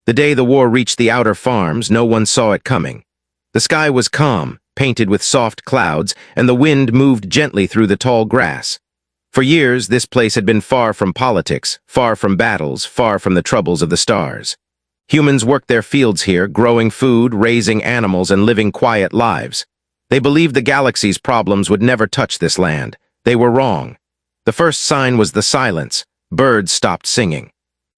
The day the war reached the outer farms, no one saw it coming. The sky was calm, painted with soft clouds, and the wind moved gently through the tall grass. For years, this place had been far from politics, far from battles, far from the troubles of the stars. Humans worked their fields here, growing food, raising animals, and living quiet lives. They believed the galaxy's problems would never touch this land. They were wrong. The first sign was the silence. Birds stopped singing.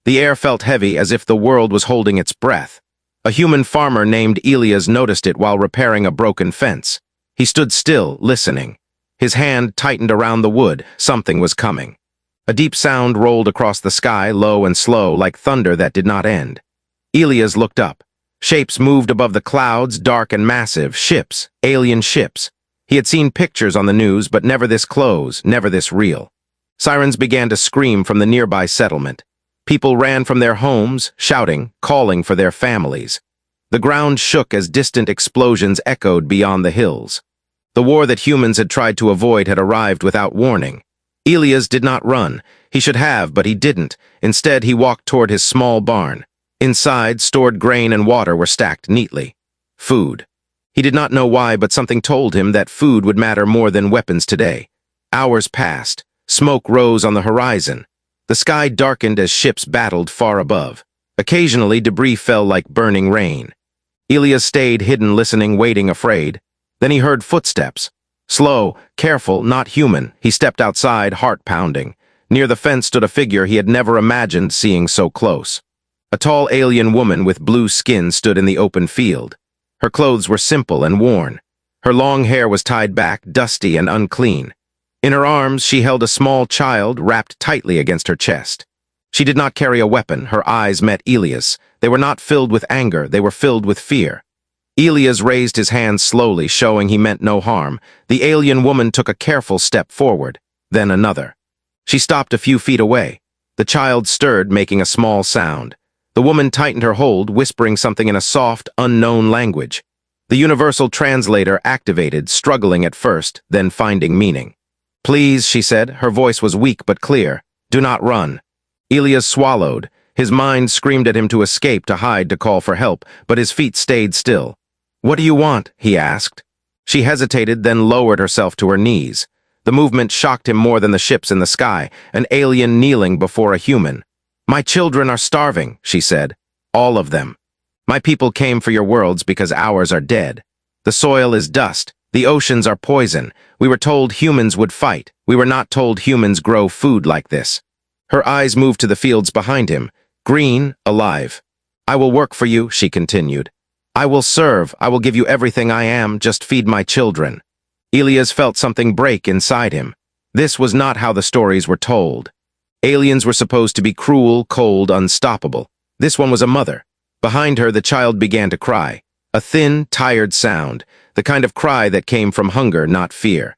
The air felt heavy, as if the world was holding its breath. A human farmer named Elias noticed it while repairing a broken fence. He stood still, listening. His hand tightened around the wood. Something was coming. A deep sound rolled across the sky, low and slow, like thunder that did not end. Elias looked up. Shapes moved above the clouds, dark and massive. Ships, alien ships. He had seen pictures on the news, but never this close, never this real. Sirens began to scream from the nearby settlement. People ran from their homes, shouting, calling for their families. The ground shook as distant explosions echoed beyond the hills. The war that humans had tried to avoid had arrived without warning. Elias did not run. He should have, but he didn't. Instead, he walked toward his small barn. Inside, stored grain and water were stacked neatly. Food. He did not know why, but something told him that food would matter more than weapons today. Hours passed. Smoke rose on the horizon. The sky darkened as ships battled far above. Occasionally, debris fell like burning rain. Elias stayed hidden, listening, waiting, afraid. Then he heard footsteps. Slow, careful, not human. He stepped outside, heart pounding. Near the fence stood a figure he had never imagined seeing so close. A tall alien woman with blue skin stood in the open field. Her clothes were simple and worn. Her long hair was tied back, dusty and unclean. In her arms, she held a small child wrapped tightly against her chest. She did not carry a weapon. Her eyes met Elias. They were not filled with anger. They were filled with fear. Elias raised his hands slowly, showing he meant no harm. The alien woman took a careful step forward, then another. She stopped a few feet away. The child stirred, making a small sound. The woman tightened her hold, whispering something in a soft, unknown language. The universal translator activated, struggling at first, then finding meaning. "Please," she said. Her voice was weak but clear. "Do not run." Elias swallowed. His mind screamed at him to escape, to hide, to call for help, but his feet stayed still. "What do you want?" he asked. She hesitated, then lowered herself to her knees. The movement shocked him more than the ships in the sky, an alien kneeling before a human. "My children are starving," she said. "All of them. My people came for your worlds because ours are dead. The soil is dust. The oceans are poison. We were told humans would fight. We were not told humans grow food like this." Her eyes moved to the fields behind him, green, alive. "I will work for you," she continued. "I will serve. I will give you everything I am. Just feed my children." Elias felt something break inside him. This was not how the stories were told. Aliens were supposed to be cruel, cold, unstoppable. This one was a mother. Behind her, the child began to cry. A thin, tired sound, the kind of cry that came from hunger, not fear.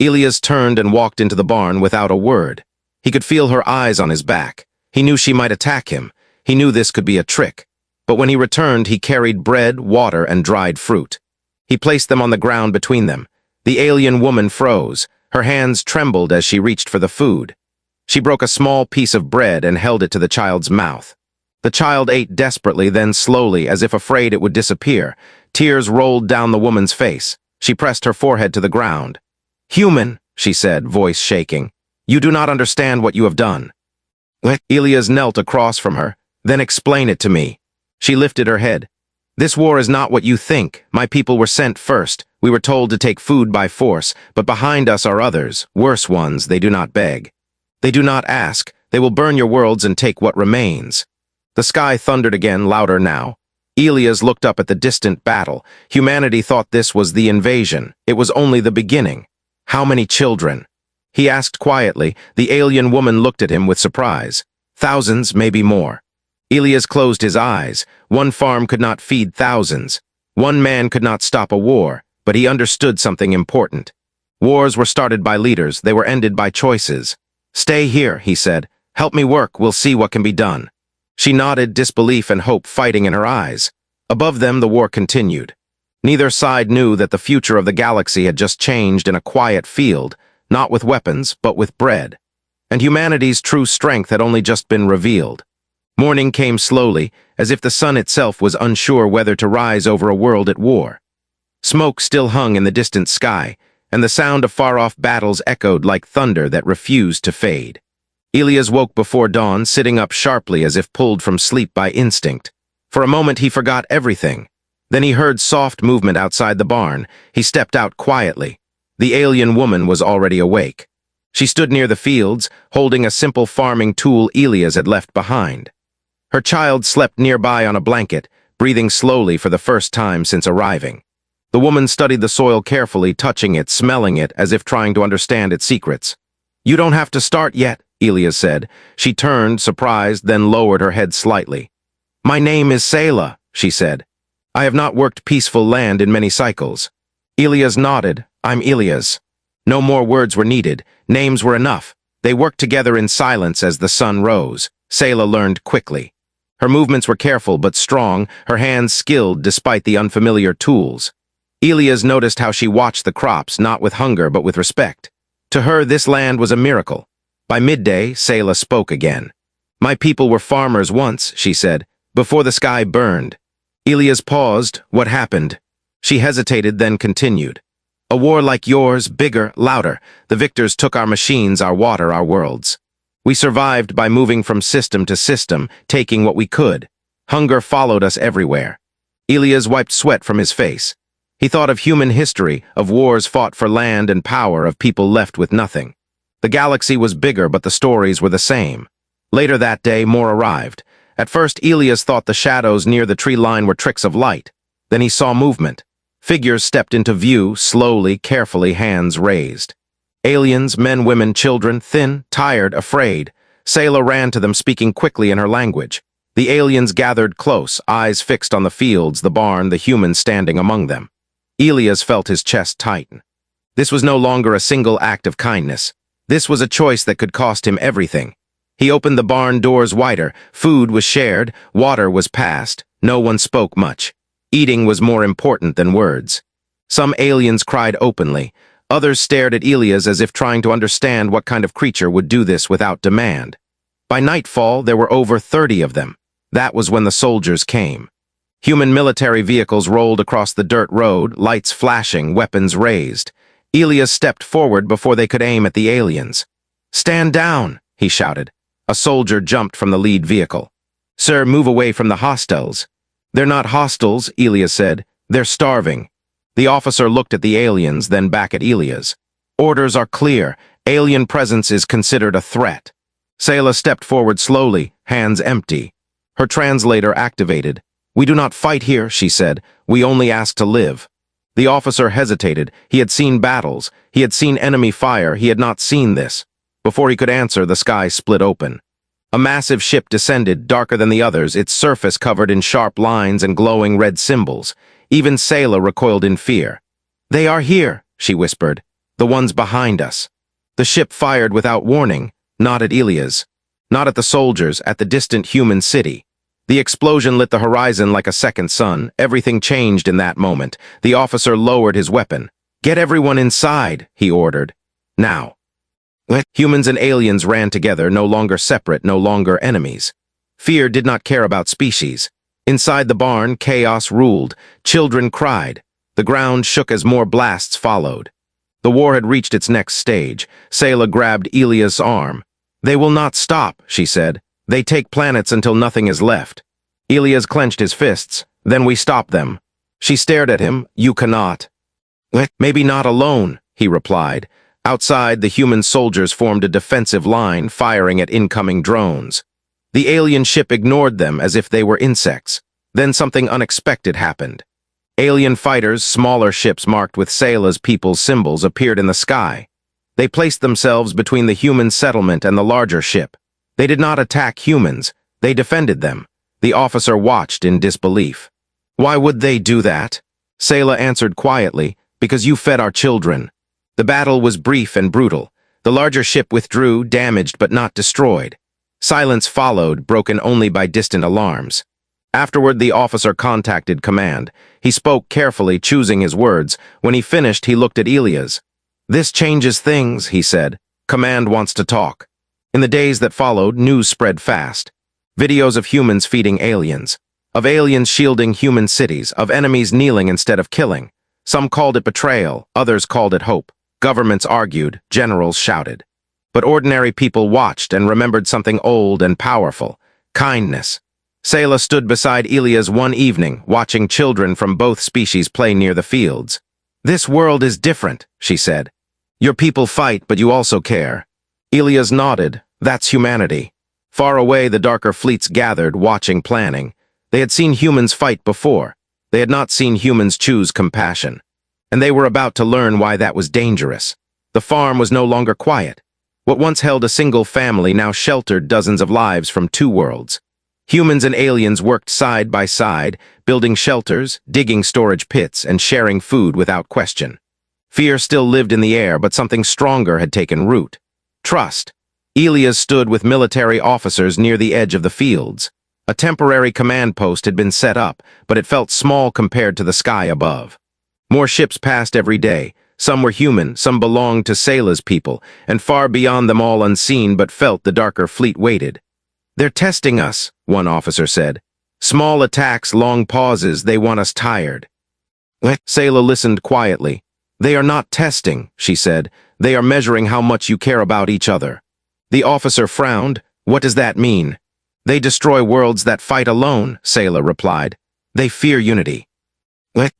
Elias turned and walked into the barn without a word. He could feel her eyes on his back. He knew she might attack him. He knew this could be a trick. But when he returned, he carried bread, water, and dried fruit. He placed them on the ground between them. The alien woman froze. Her hands trembled as she reached for the food. She broke a small piece of bread and held it to the child's mouth. The child ate desperately, then slowly, as if afraid it would disappear. Tears rolled down the woman's face. She pressed her forehead to the ground. "Human," she said, voice shaking. "You do not understand what you have done." Elias knelt across from her. "Then explain it to me." She lifted her head. "This war is not what you think. My people were sent first. We were told to take food by force, but behind us are others, worse ones. They do not beg. They do not ask. They will burn your worlds and take what remains." The sky thundered again, louder now. Elias looked up at the distant battle. Humanity thought this was the invasion. It was only the beginning. "How many children?" he asked quietly. The alien woman looked at him with surprise. "Thousands, maybe more." Elias closed his eyes. One farm could not feed thousands. One man could not stop a war, but he understood something important. Wars were started by leaders. They were ended by choices. "Stay here," he said. "Help me work. We'll see what can be done." She nodded, disbelief and hope fighting in her eyes. Above them, the war continued. Neither side knew that the future of the galaxy had just changed in a quiet field, not with weapons, but with bread. And humanity's true strength had only just been revealed. Morning came slowly, as if the sun itself was unsure whether to rise over a world at war. Smoke still hung in the distant sky, and the sound of far-off battles echoed like thunder that refused to fade. Elias woke before dawn, sitting up sharply as if pulled from sleep by instinct. For a moment he forgot everything. Then he heard soft movement outside the barn. He stepped out quietly. The alien woman was already awake. She stood near the fields, holding a simple farming tool Elias had left behind. Her child slept nearby on a blanket, breathing slowly for the first time since arriving. The woman studied the soil carefully, touching it, smelling it, as if trying to understand its secrets. "You don't have to start yet," Elias said. She turned, surprised, then lowered her head slightly. "My name is Selah," she said. "I have not worked peaceful land in many cycles." Elias nodded. "I'm Elias." No more words were needed. Names were enough. They worked together in silence as the sun rose. Selah learned quickly. Her movements were careful but strong, her hands skilled despite the unfamiliar tools. Elias noticed how she watched the crops, not with hunger but with respect. To her, this land was a miracle. By midday, Selah spoke again. "My people were farmers once," she said, "before the sky burned." Elias paused. What happened? She hesitated, then continued. "A war like yours, bigger, louder. The victors took our machines, our water, our worlds. We survived by moving from system to system, taking what we could. Hunger followed us everywhere." Elias wiped sweat from his face. He thought of human history, of wars fought for land and power, of people left with nothing. The galaxy was bigger, but the stories were the same. Later that day, more arrived. At first, Elias thought the shadows near the tree line were tricks of light. Then he saw movement. Figures stepped into view, slowly, carefully, hands raised. Aliens, men, women, children, thin, tired, afraid. Selah ran to them, speaking quickly in her language. The aliens gathered close, eyes fixed on the fields, the barn, the humans standing among them. Elias felt his chest tighten. This was no longer a single act of kindness. This was a choice that could cost him everything. He opened the barn doors wider. Food was shared, water was passed. No one spoke much. Eating was more important than words. Some aliens cried openly. Others stared at Elias as if trying to understand what kind of creature would do this without demand. By nightfall, there were over 30 of them. That was when the soldiers came. Human military vehicles rolled across the dirt road, lights flashing, weapons raised. Elias stepped forward before they could aim at the aliens. "Stand down," he shouted. A soldier jumped from the lead vehicle. "Sir, move away from the hostiles." "They're not hostiles," Elias said. "They're starving." The officer looked at the aliens, then back at Elias. "Orders are clear. Alien presence is considered a threat." Selah stepped forward slowly, hands empty. Her translator activated. "We do not fight here," she said. "We only ask to live." The officer hesitated. He had seen battles. He had seen enemy fire. He had not seen this. Before he could answer, the sky split open. A massive ship descended, darker than the others, its surface covered in sharp lines and glowing red symbols. Even Selah recoiled in fear. "They are here," she whispered. "The ones behind us." The ship fired without warning, not at Elias, not at the soldiers, at the distant human city. The explosion lit the horizon like a second sun. Everything changed in that moment. The officer lowered his weapon. "Get everyone inside," he ordered. "Now." Humans and aliens ran together, no longer separate, no longer enemies. Fear did not care about species. Inside the barn, chaos ruled. Children cried. The ground shook as more blasts followed. The war had reached its next stage. Selah grabbed Elias' arm. "They will not stop," she said. "They take planets until nothing is left." Elias clenched his fists. "Then we stop them." She stared at him. "You cannot." "Maybe not alone," he replied. Outside, the human soldiers formed a defensive line, firing at incoming drones. The alien ship ignored them as if they were insects. Then something unexpected happened. Alien fighters, smaller ships marked with Selah's people's symbols, appeared in the sky. They placed themselves between the human settlement and the larger ship. They did not attack humans. They defended them. The officer watched in disbelief. "Why would they do that?" Selah answered quietly, "Because you fed our children." The battle was brief and brutal. The larger ship withdrew, damaged but not destroyed. Silence followed, broken only by distant alarms. Afterward, the officer contacted command. He spoke carefully, choosing his words. When he finished, he looked at Elias. "This changes things," he said. "Command wants to talk." In the days that followed, news spread fast. Videos of humans feeding aliens. Of aliens shielding human cities, of enemies kneeling instead of killing. Some called it betrayal, others called it hope. Governments argued, generals shouted. But ordinary people watched and remembered something old and powerful: kindness. Sayla stood beside Elias one evening, watching children from both species play near the fields. "This world is different," she said. "Your people fight, but you also care." Elias nodded. "That's humanity." Far away, the darker fleets gathered, watching, planning. They had seen humans fight before. They had not seen humans choose compassion. And they were about to learn why that was dangerous. The farm was no longer quiet. What once held a single family now sheltered dozens of lives from two worlds. Humans and aliens worked side by side, building shelters, digging storage pits, and sharing food without question. Fear still lived in the air, but something stronger had taken root. Trust. Elias stood with military officers near the edge of the fields. A temporary command post had been set up, but it felt small compared to the sky above. More ships passed every day. Some were human, some belonged to Sayla's people, and far beyond them all unseen but felt the darker fleet waited. "They're testing us," one officer said. "Small attacks, long pauses, they want us tired." Sayla listened quietly. "They are not testing," she said. "They are measuring how much you care about each other." The officer frowned. "What does that mean?" "They destroy worlds that fight alone," Sayla replied. "They fear unity."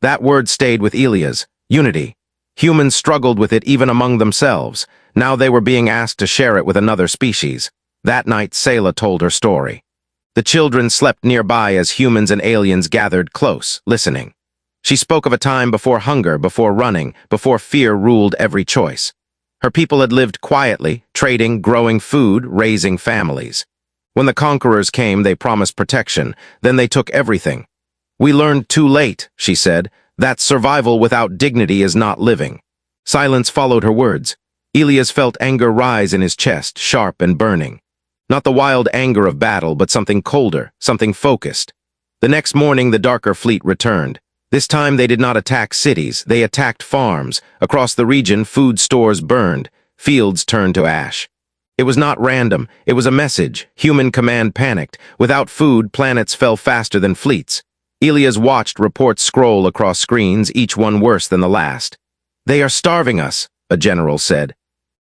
That word stayed with Elias. Unity. Humans struggled with it even among themselves. Now they were being asked to share it with another species. That night, Sayla told her story. The children slept nearby as humans and aliens gathered close, listening. She spoke of a time before hunger, before running, before fear ruled every choice. Her people had lived quietly, trading, growing food, raising families. When the conquerors came, they promised protection. Then they took everything. "We learned too late," she said, "that survival without dignity is not living." Silence followed her words. Elias felt anger rise in his chest, sharp and burning. Not the wild anger of battle, but something colder, something focused. The next morning, the darker fleet returned. This time they did not attack cities, they attacked farms. Across the region, food stores burned, fields turned to ash. It was not random, it was a message. Human command panicked. Without food, planets fell faster than fleets. Elias watched reports scroll across screens, each one worse than the last. "They are starving us," a general said.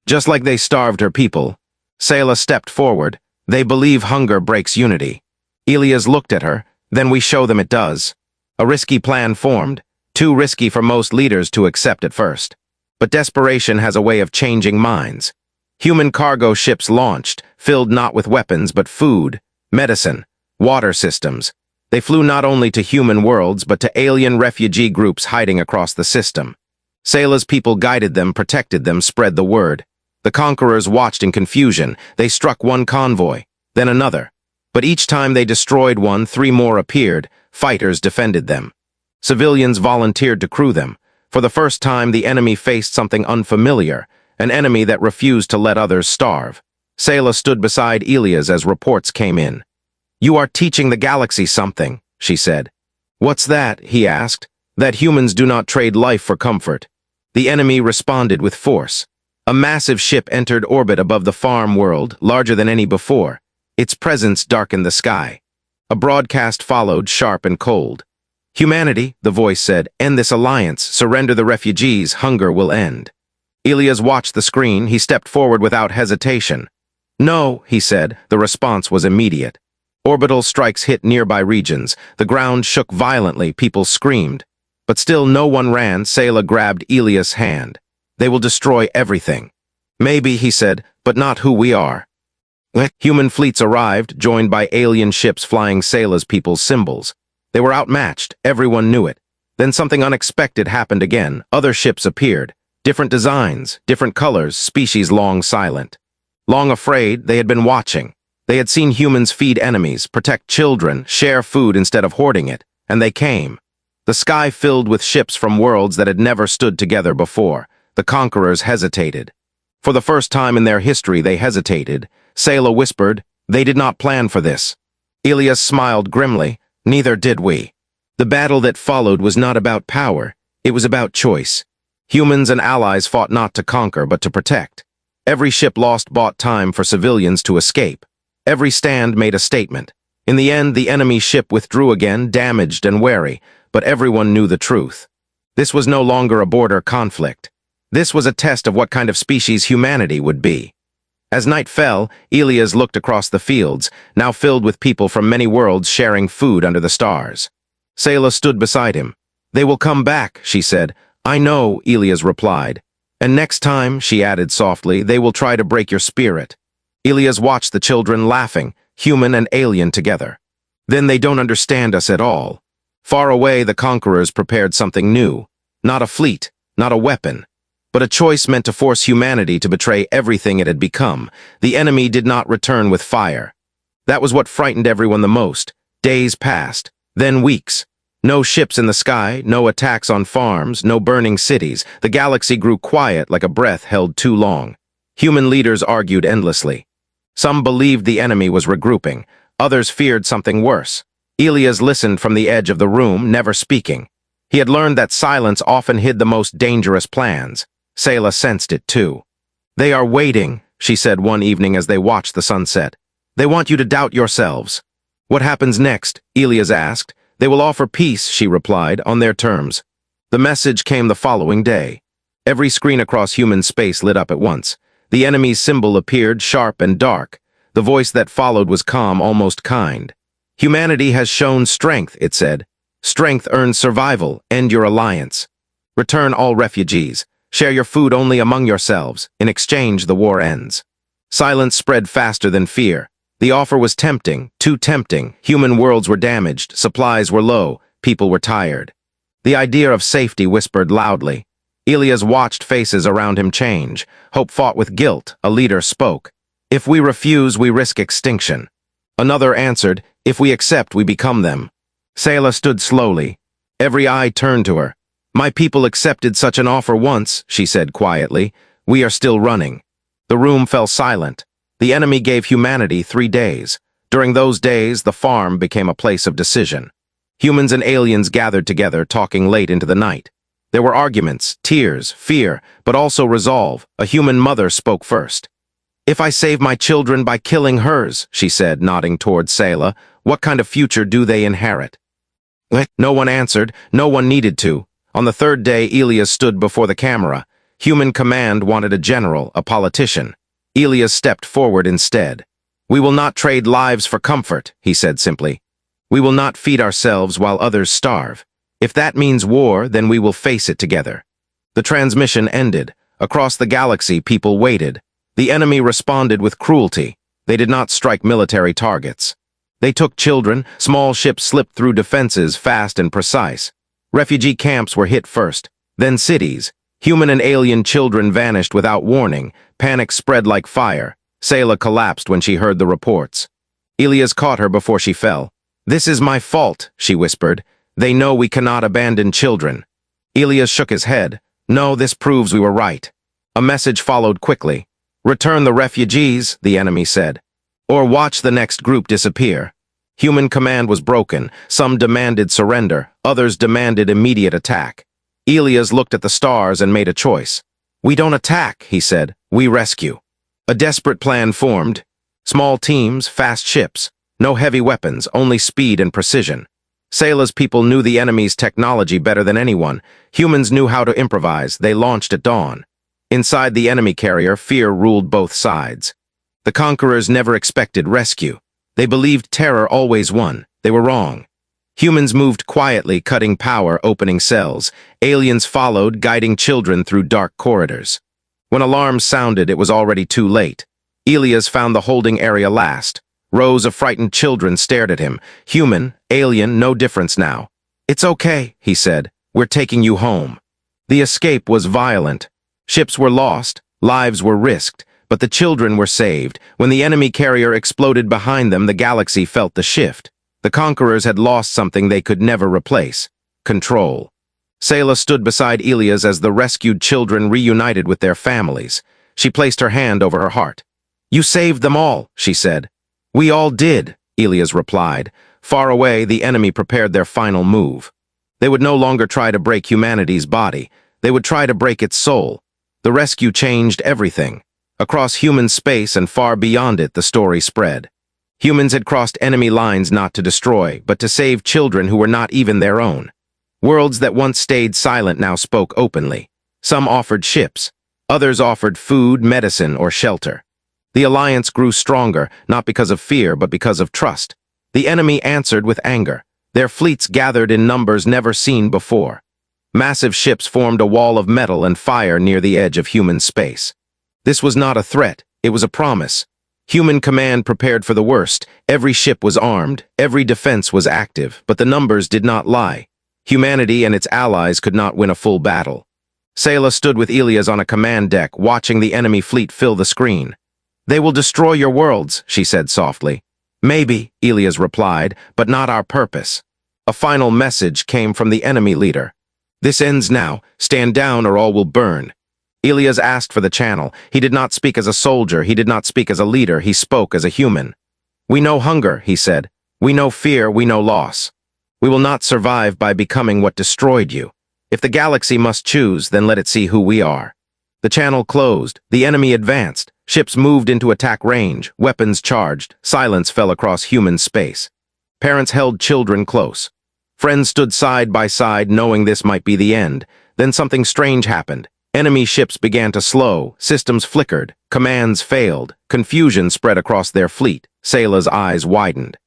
"Just like they starved her people." Sayla stepped forward. "They believe hunger breaks unity." Elias looked at her. "Then we show them it does." A risky plan formed, too risky for most leaders to accept at first. But desperation has a way of changing minds. Human cargo ships launched, filled not with weapons but food, medicine, water systems. They flew not only to human worlds but to alien refugee groups hiding across the system. Sayla's people guided them, protected them, spread the word. The conquerors watched in confusion. They struck one convoy, then another. But each time they destroyed one, 3 more appeared. Fighters defended them. Civilians volunteered to crew them. For the first time, the enemy faced something unfamiliar, an enemy that refused to let others starve. Sayla stood beside Elias as reports came in. "You are teaching the galaxy something," she said. "What's that?" he asked. "That humans do not trade life for comfort." The enemy responded with force. A massive ship entered orbit above the farm world, larger than any before. Its presence darkened the sky. A broadcast followed, sharp and cold. "Humanity," the voice said, "end this alliance, surrender the refugees, hunger will end." Elias watched the screen. He stepped forward without hesitation. "No," he said. The response was immediate. Orbital strikes hit nearby regions. The ground shook violently, people screamed. But still no one ran. Sayla grabbed Elias' hand. "They will destroy everything." "Maybe," he said, "but not who we are." Human fleets arrived, joined by alien ships flying Sayla's people's symbols. They were outmatched, everyone knew it. Then something unexpected happened again. Other ships appeared. Different designs, different colors, species long silent. Long afraid, they had been watching. They had seen humans feed enemies, protect children, share food instead of hoarding it. And they came. The sky filled with ships from worlds that had never stood together before. The conquerors hesitated. For the first time in their history, they hesitated. Sayla whispered, "They did not plan for this." Elias smiled grimly. "Neither did we." The battle that followed was not about power. It was about choice. Humans and allies fought not to conquer, but to protect. Every ship lost bought time for civilians to escape. Every stand made a statement. In the end, the enemy ship withdrew again, damaged and wary, but everyone knew the truth. This was no longer a border conflict. This was a test of what kind of species humanity would be. As night fell, Elias looked across the fields, now filled with people from many worlds sharing food under the stars. Sayla stood beside him. "They will come back," she said. "I know," Elias replied. "And next time," she added softly, "they will try to break your spirit." Elias watched the children laughing, human and alien together. "Then they don't understand us at all." Far away, the conquerors prepared something new. Not a fleet, not a weapon, but a choice meant to force humanity to betray everything it had become. The enemy did not return with fire. That was what frightened everyone the most. Days passed, then weeks. No ships in the sky, no attacks on farms, no burning cities. The galaxy grew quiet like a breath held too long. Human leaders argued endlessly. Some believed the enemy was regrouping. Others feared something worse. Elias listened from the edge of the room, never speaking. He had learned that silence often hid the most dangerous plans. Sayla sensed it too. "They are waiting," she said one evening as they watched the sunset. "They want you to doubt yourselves." "What happens next?" Elias asked. "They will offer peace," she replied, "on their terms." The message came the following day. Every screen across human space lit up at once. The enemy's symbol appeared, sharp and dark. The voice that followed was calm, almost kind. "Humanity has shown strength," it said. "Strength earns survival. End your alliance. Return all refugees. Share your food only among yourselves. In exchange, the war ends." Silence spread faster than fear. The offer was tempting, too tempting. Human worlds were damaged, supplies were low, people were tired. The idea of safety whispered loudly. Elias watched faces around him change. Hope fought with guilt. A leader spoke. "If we refuse, we risk extinction." Another answered, "If we accept, we become them." Sayla stood slowly. Every eye turned to her. "My people accepted such an offer once," she said quietly. "We are still running." The room fell silent. The enemy gave humanity 3 days. During those days, the farm became a place of decision. Humans and aliens gathered together, talking late into the night. There were arguments, tears, fear, but also resolve. A human mother spoke first. "If I save my children by killing hers," she said, nodding toward Sayla, "what kind of future do they inherit?" No one answered. No one needed to. On the 3rd day, Elias stood before the camera. Human command wanted a general, a politician. Elias stepped forward instead. "We will not trade lives for comfort," he said simply. "We will not feed ourselves while others starve. If that means war, then we will face it together." The transmission ended. Across the galaxy, people waited. The enemy responded with cruelty. They did not strike military targets. They took children. Small ships slipped through defenses, fast and precise. Refugee camps were hit first, then cities. Human and alien children vanished without warning. Panic spread like fire. Sayla collapsed when she heard the reports. Elias caught her before she fell. "This is my fault," she whispered. "They know we cannot abandon children." Elias shook his head. "No, this proves we were right." A message followed quickly. "Return the refugees," the enemy said, "or watch the next group disappear." Human command was broken. Some demanded surrender. Others demanded immediate attack. Elias looked at the stars and made a choice. "We don't attack," he said. "We rescue." A desperate plan formed. Small teams, fast ships. No heavy weapons, only speed and precision. Sayla's people knew the enemy's technology better than anyone. Humans knew how to improvise. They launched at dawn. Inside the enemy carrier, fear ruled both sides. The conquerors never expected rescue. They believed terror always won. They were wrong. Humans moved quietly, cutting power, opening cells. Aliens followed, guiding children through dark corridors. When alarms sounded, it was already too late. Elias found the holding area last. Rows of frightened children stared at him. Human, alien, no difference now. "It's okay," he said. "We're taking you home." The escape was violent. Ships were lost, lives were risked, but the children were saved. When the enemy carrier exploded behind them, the galaxy felt the shift. The conquerors had lost something they could never replace: control. Sayla stood beside Elias as the rescued children reunited with their families. She placed her hand over her heart. "You saved them all," she said. "We all did," Elias replied. Far away, the enemy prepared their final move. They would no longer try to break humanity's body. They would try to break its soul. The rescue changed everything. Across human space and far beyond it, the story spread. Humans had crossed enemy lines not to destroy, but to save children who were not even their own. Worlds that once stayed silent now spoke openly. Some offered ships. Others offered food, medicine, or shelter. The alliance grew stronger, not because of fear, but because of trust. The enemy answered with anger. Their fleets gathered in numbers never seen before. Massive ships formed a wall of metal and fire near the edge of human space. This was not a threat, it was a promise. Human command prepared for the worst. Every ship was armed, every defense was active, but the numbers did not lie. Humanity and its allies could not win a full battle. Sayla stood with Elias on a command deck, watching the enemy fleet fill the screen. "They will destroy your worlds," she said softly. "Maybe," Elias replied, "but not our purpose." A final message came from the enemy leader. "This ends now. Stand down or all will burn." Elias asked for the channel. He did not speak as a soldier, he did not speak as a leader, he spoke as a human. "We know hunger," he said. "We know fear, we know loss. We will not survive by becoming what destroyed you. If the galaxy must choose, then let it see who we are." The channel closed. The enemy advanced. Ships moved into attack range. Weapons charged. Silence fell across human space. Parents held children close. Friends stood side by side, knowing this might be the end. Then something strange happened. Enemy ships began to slow. Systems flickered. Commands failed. Confusion spread across their fleet. Sayla's eyes widened.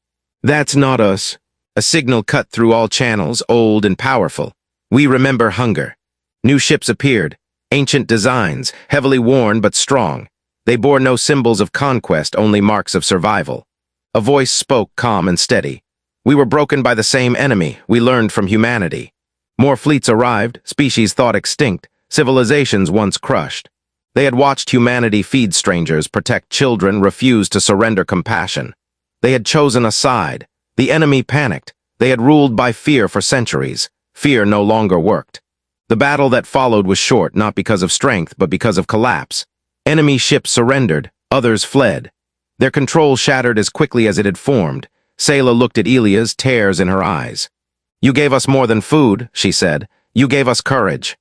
"That's not us." A signal cut through all channels, old and powerful. "We remember hunger." New ships appeared. Ancient designs, heavily worn but strong. They bore no symbols of conquest, only marks of survival. A voice spoke, calm and steady. "We were broken by the same enemy. We learned from humanity." More fleets arrived, species thought extinct, civilizations once crushed. They had watched humanity feed strangers, protect children, refuse to surrender compassion. They had chosen a side. The enemy panicked. They had ruled by fear for centuries. Fear no longer worked. The battle that followed was short, not because of strength, but because of collapse. Enemy ships surrendered, others fled. Their control shattered as quickly as it had formed. Sayla looked at Elias, tears in her eyes. "You gave us more than food," she said. "You gave us courage."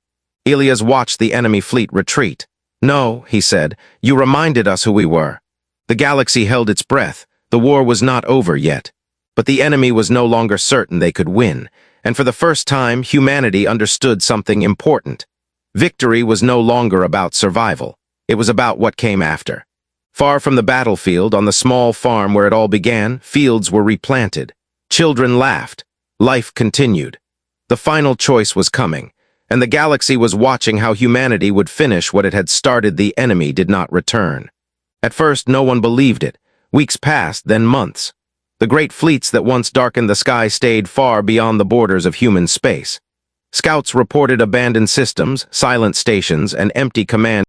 Elias watched the enemy fleet retreat. "No," he said, "you reminded us who we were." The galaxy held its breath. The war was not over yet. But the enemy was no longer certain they could win. And for the first time, humanity understood something important. Victory was no longer about survival. It was about what came after. Far from the battlefield, on the small farm where it all began, fields were replanted. Children laughed. Life continued. The final choice was coming, and the galaxy was watching how humanity would finish what it had started. The enemy did not return. At first, no one believed it. Weeks passed, then months. The great fleets that once darkened the sky stayed far beyond the borders of human space. Scouts reported abandoned systems, silent stations, and empty command